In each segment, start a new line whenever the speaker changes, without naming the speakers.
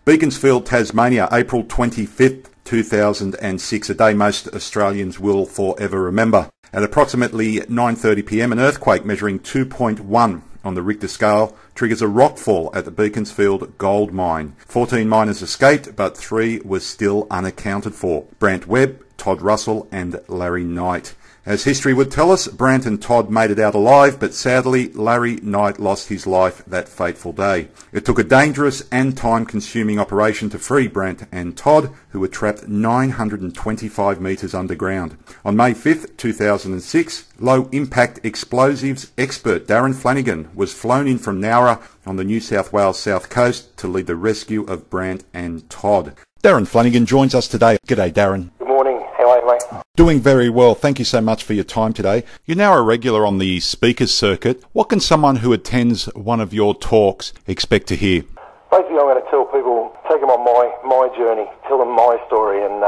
Beaconsfield, Tasmania, April 25th, 2006, a day most Australians will forever remember. At approximately 9:30pm, an earthquake measuring 2.1 on the Richter scale triggers a rockfall at the Beaconsfield gold mine. 14 miners escaped, but 3 were still unaccounted for. Brant Webb, Todd Russell and Larry Knight. As history would tell us, Brant and Todd made it out alive, but sadly, Larry Knight lost his life that fateful day. It took a dangerous and time-consuming operation to free Brant and Todd, who were trapped 925 metres underground. On May 5th, 2006, low-impact explosives expert Darren Flanagan was flown in from Nowra on the New South Wales south coast to lead the rescue of Brant and Todd. Darren Flanagan joins us today. G'day, Darren.
Good morning. How are you, mate?
Doing very well. Thank you so much for your time today. You're now a regular on the speakers circuit. What can someone who attends one of your talks expect to hear?
Basically, I'm going to tell people, take them on my journey, tell them my story and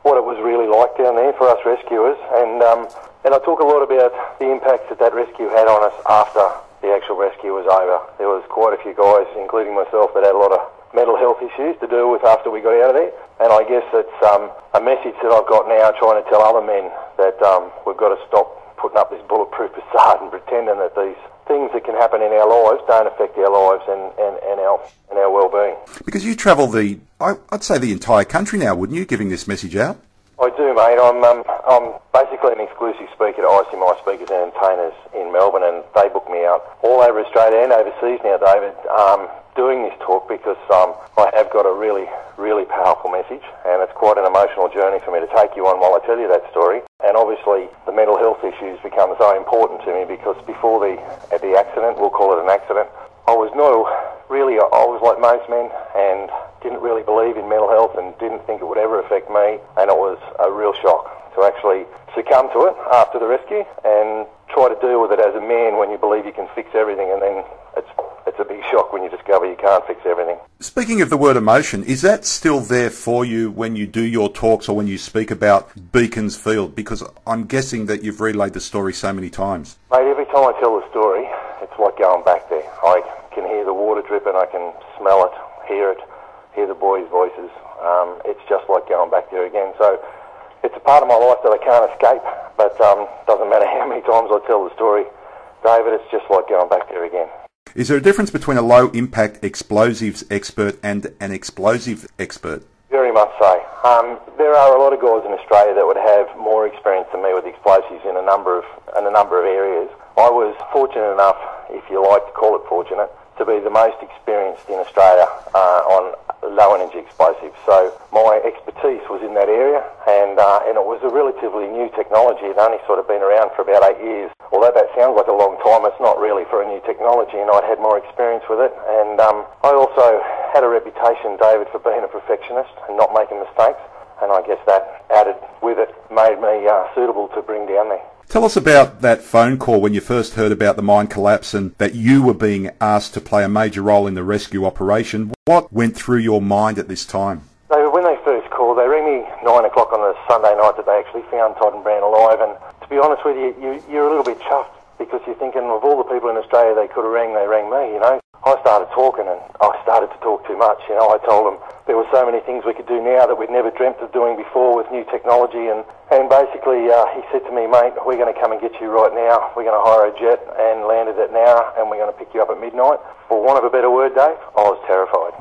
what it was really like down there for us rescuers. And I talk a lot about the impacts that rescue had on us after the actual rescue was over. There was quite a few guys, including myself, that had a lot of mental health issues to deal with after we got out of there. And I guess it's a message that I've got now trying to tell other men that we've got to stop putting up this bulletproof facade and pretending that these things that can happen in our lives don't affect our lives and our well-being.
Because you travel I'd say the entire country now, wouldn't you, giving this message out?
I do, mate. I'm basically an exclusive speaker to ICMI Speakers and Entertainers in Melbourne, and they book me out all over Australia and overseas now, David, doing this talk because I have got a really, really powerful message, and it's quite an emotional journey for me to take you on while I tell you that story. And obviously, the mental health issues become so important to me because before the accident, we'll call it an accident, I was like most men and didn't really believe in mental health and didn't think it would ever affect me, and it was a real shock to actually succumb to it after the rescue and try to deal with it as a man when you believe you can fix everything, and then it's a big shock when you discover you can't fix everything.
Speaking of the word emotion, is that still there for you when you do your talks or when you speak about Beaconsfield? Because I'm guessing that you've relayed the story so many times.
Mate, every time I tell the story, it's like going back there. I can hear the water dripping, I can smell it, hear the boys' voices. It's just like going back there again. So it's a part of my life that I can't escape, but doesn't matter how many times I tell the story, David, it's just like going back there again.
Is there a difference between a low-impact explosives expert and an explosive expert?
Very much so. There are a lot of guys in Australia that would have more experience than me with explosives in a number of areas. I was fortunate enough, if you like to call it fortunate, to be the most experienced in Australia on low-energy explosives. So my expertise was in that area, and it was a relatively new technology. It only sort of been around for about 8 years. Although that sounds like a long time, it's not really for a new technology, and I'd had more experience with it. And I also had a reputation, David, for being a perfectionist and not making mistakes, and I guess that added with it made me suitable to bring down there.
Tell us about that phone call when you first heard about the mine collapse and that you were being asked to play a major role in the rescue operation. What went through your mind at this time?
David, when they first called, they rang me 9 o'clock on a Sunday night that they actually found Todd and Brant alive, and to be honest with you, you're a little bit chuffed because you're thinking of all the people in Australia they could have rang, they rang me, you know. I started talking and I started to talk too much, you know. I told them there were so many things we could do now that we'd never dreamt of doing before with new technology, and basically he said to me, mate, we're going to come and get you right now. We're going to hire a jet and land it at Nowra, and we're going to pick you up at midnight. For want of a better word, Dave, I was terrified.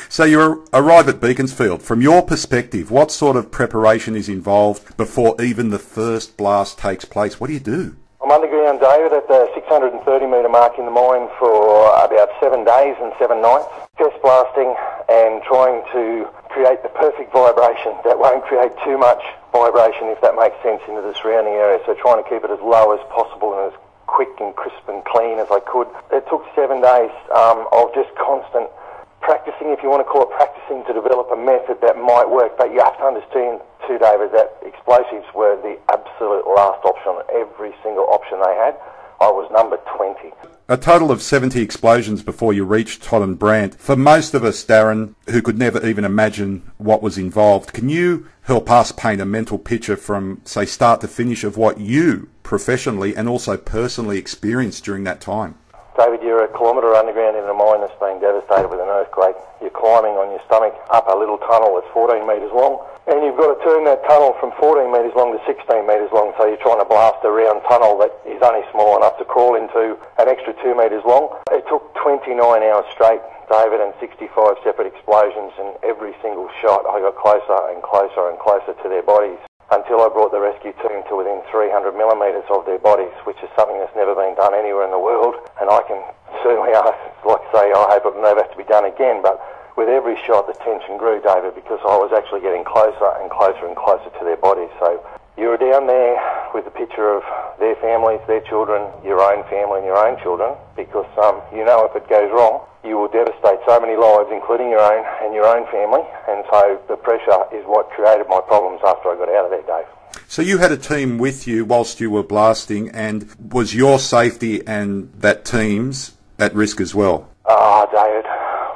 So you arrive at Beaconsfield. From your perspective, what sort of preparation is involved before even the first blast takes place? What do you do?
I'm underground, David, at the 630 metre mark in the mine for about 7 days and 7 nights, test blasting and trying to create the perfect vibration that won't create too much vibration, if that makes sense, into the surrounding area. So trying to keep it as low as possible and as quick and crisp and clean as I could. It took 7 days of just constant practicing, if you want to call it practicing, to develop a method that might work. But you have to understand too, David, that explosives were the absolute last option. Every single option they had, I was number 20.
A total of 70 explosions before you reached Todd and Brant. For most of us, Darren, who could never even imagine what was involved, can you help us paint a mental picture from, say, start to finish of what you professionally and also personally experienced during that time?
David, you're a kilometre underground in a mine that's been devastated with an earthquake. You're climbing on your stomach up a little tunnel that's 14 metres long, and you've got to turn that tunnel from 14 metres long to 16 metres long, so you're trying to blast a round tunnel that is only small enough to crawl into an extra 2 metres long. It took 29 hours straight, David, and 65 separate explosions, and every single shot I got closer and closer and closer to their bodies, until I brought the rescue team to within 300 millimetres of their bodies, which is something that's never been done anywhere in the world. And I can certainly, like I say, I hope it will never have to be done again. But with every shot, the tension grew, David, because I was actually getting closer and closer and closer to their bodies. So you were down there with the picture of their families, their children, your own family and your own children, because you know if it goes wrong, you will devastate so many lives, including your own and your own family. And so the pressure is what created my problems after I got out of there, Dave.
So you had a team with you whilst you were blasting, and was your safety and that team's at risk as well?
David,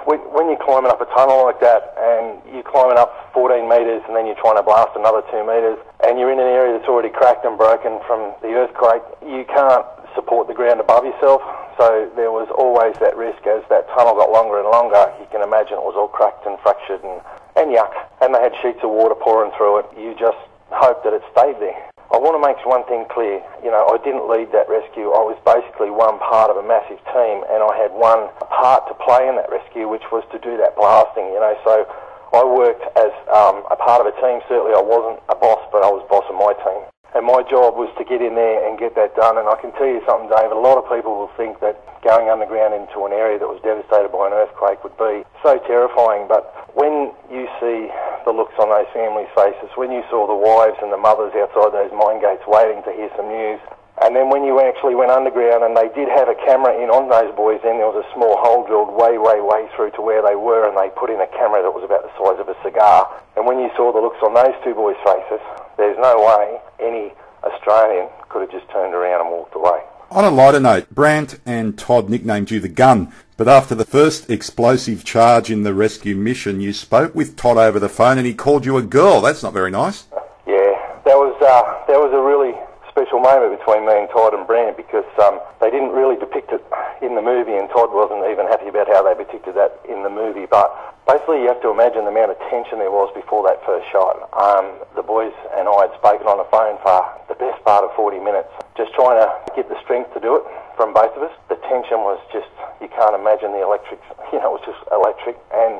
when you're climbing up a tunnel like that and you're climbing up 14 metres and then you're trying to blast another 2 metres and you're in an area that's already cracked and broken from the earthquake, you can't support the ground above yourself. So there was always that risk. As that tunnel got longer and longer, you can imagine it was all cracked and fractured and yuck. And they had sheets of water pouring through it. You just hope that it stayed there. I want to make one thing clear. You know, I didn't lead that rescue. I was basically one part of a massive team, and I had one part to play in that rescue, which was to do that blasting, you know. So I worked as a part of a team. Certainly I wasn't a boss, but I was boss of my team. And my job was to get in there and get that done. And I can tell you something, David, a lot of people will think that going underground into an area that was devastated by an earthquake would be so terrifying. But when you see the looks on those families' faces, when you saw the wives and the mothers outside those mine gates waiting to hear some news, and then when you actually went underground and they did have a camera in on those boys, then there was a small hole drilled way through to where they were, and they put in a camera that was about the size of a cigar. And when you saw the looks on those two boys' faces, there's no way any Australian could have just turned around and walked away.
On a lighter note, Brant and Todd nicknamed you the Gun, but after the first explosive charge in the rescue mission, you spoke with Todd over the phone and he called you a girl. That's not very nice.
Yeah, that was a really special moment between me and Todd and Brant, because they didn't really depict it in the movie, and Todd wasn't even happy about how they depicted that in the movie. But basically you have to imagine the amount of tension there was before that first shot. The boys and I had spoken on the phone for the best part of 40 minutes, just trying to get the strength to do it from both of us. The tension was just, you can't imagine the electric, you know, it was just electric. And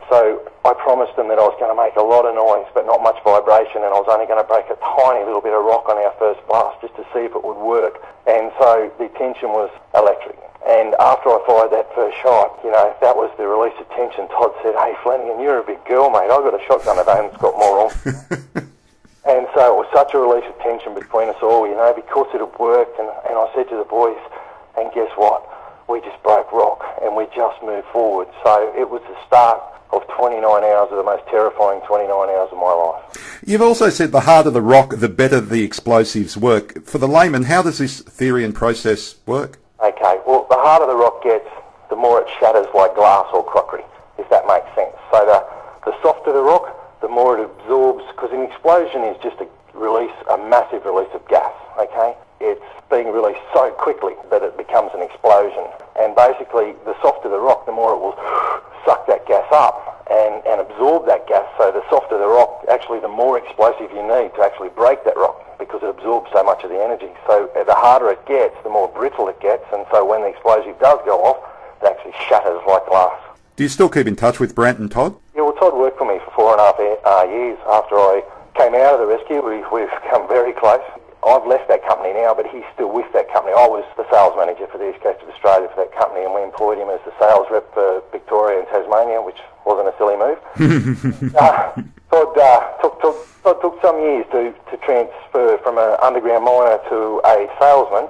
so I promised them that I was going to make a lot of noise but not much vibration, and I was only going to break a tiny little bit of rock on our first blast just to see if it would work. And so the tension was electric. And after I fired that first shot, you know, that was the release of tension. Todd said, "Hey Flanagan, you're a big girl, mate. I've got a shotgun at home that's got more on." And so it was such a release of tension between us all, you know, because it had worked. And I said to the boys, and guess what? We just broke rock and we just moved forward. So it was the start of 29 hours of the most terrifying 29 hours of my life.
You've also said the harder the rock, the better the explosives work. For the layman, how does this theory and process work?
Okay, well, the harder the rock gets, the more it shatters like glass or crockery, if that makes sense. So the softer the rock, the more it absorbs, because an explosion is just a massive release of gas, okay? It's being released so quickly that it becomes an explosion. And basically, the softer the rock, the more it will suck that gas up and absorb that gas. So the softer the rock, actually the more explosive you need to actually break that rock, because it absorbs so much of the energy. So the harder it gets, the more brittle it gets, and so when the explosive does go off, it actually shatters like glass.
Do you still keep in touch with Brant and Todd?
Yeah, well, Todd worked for me for 4.5 years after I came out of the rescue. We've become very close. I've left that company now, but he's still with that company. I was the sales manager for the East Coast of Australia for that company, and we employed him as the sales rep for Victoria and Tasmania, which wasn't a silly move. Todd took some years to transfer from an underground miner to a salesman,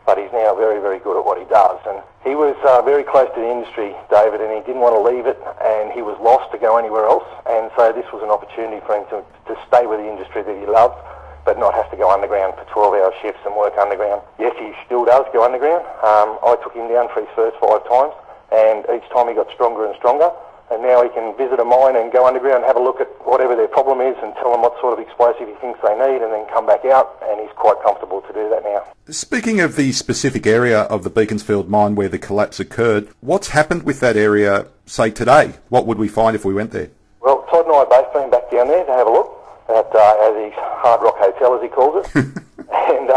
but he's now very, very good at what he does. And he was very close to the industry, David, and he didn't want to leave it, and he was lost to go anywhere else. And so this was an opportunity for him to stay with the industry that he loved, but not have to go underground for 12-hour shifts and work underground. Yes, he still does go underground. I took him down for his first 5 times, and each time he got stronger and stronger. and now he can visit a mine and go underground and have a look at whatever their problem is and tell them what sort of explosive he thinks they need, and then come back out, and he's quite comfortable to do that now.
Speaking of the specific area of the Beaconsfield mine where the collapse occurred, what's happened with that area, say, today? What would we find if we went there?
Well, Todd and I have both been back down there to have a look at his Hard Rock Hotel, as he calls it, and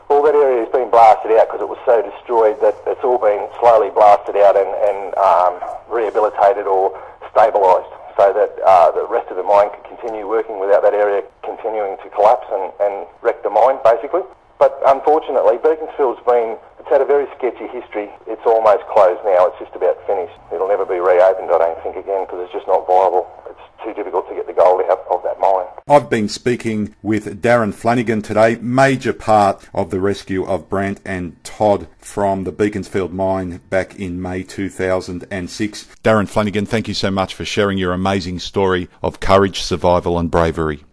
all that area has been blasted out because it was so destroyed that it's all been slowly blasted out and rehabilitated or stabilised, so that the rest of the mine can continue working without that area continuing to collapse and wreck the mine, basically. But unfortunately, Beaconsfield's it's had a very sketchy history. It's almost closed now. It's just about finished. It'll never be reopened, I don't think, again, because it's just not viable. It's too difficult to get the gold out of that mine.
I've been speaking with Darren Flanagan today, major part of the rescue of Brant and Todd from the Beaconsfield mine back in May 2006. Darren Flanagan, thank you so much for sharing your amazing story of courage, survival and bravery.